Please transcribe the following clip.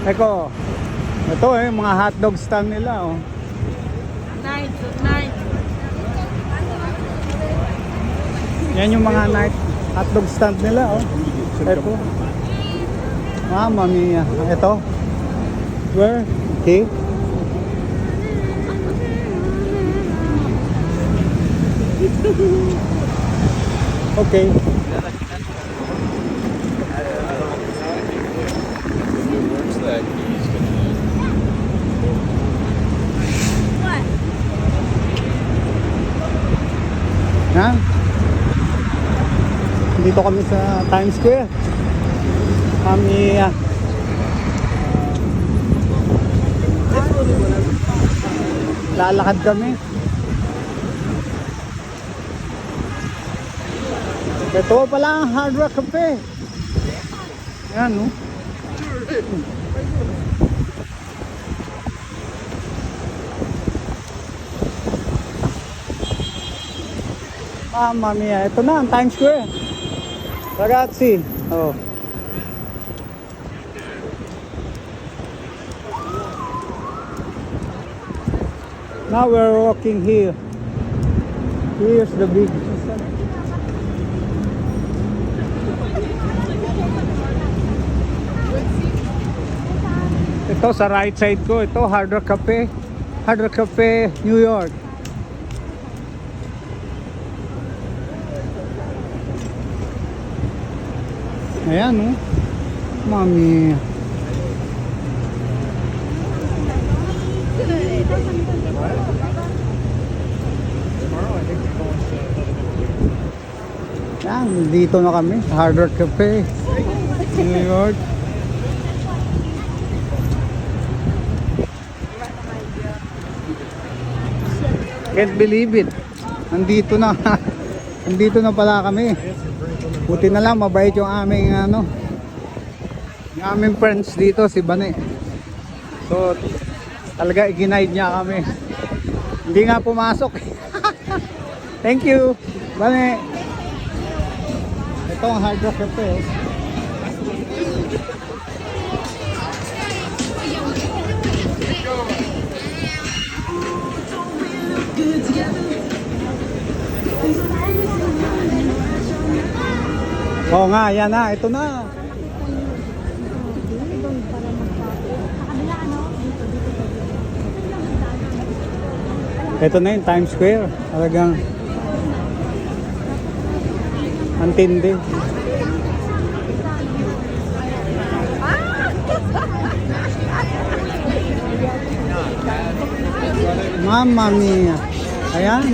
Eko, ito mga hotdog stand nila oh. Night, night. Yan yung mga night hotdog stand nila oh. Ito. Mama mia. Ito. Where? Okay. Okay. What? Ha? Dito kami sa Times Square. Kami lalakad kami. Ito pala ang Hard Rock Cafe. Yan no. Mamma mia, ito na ang Times Square. Ragazzi, oh. Now we're walking here. Here's the big. Ito sa right side ko, ito Hard Rock Cafe. Hard Rock Cafe, New York. Ayan oh. Mami. Yan, dito na kami sa Hard Rock Cafe, New York. Can't believe it. Nandito na. Nandito na pala kami. Buti na lang mabait yung aming yung aming friends dito, si Bane. So talaga i-guide niya kami. Hindi nga pumasok. Thank you, Bane. Ito ang Hard Rock Cafe. Oo nga, yan na, ito na. Ito na yung Times Square. Talagang antindi. Mamma mia. Ayan.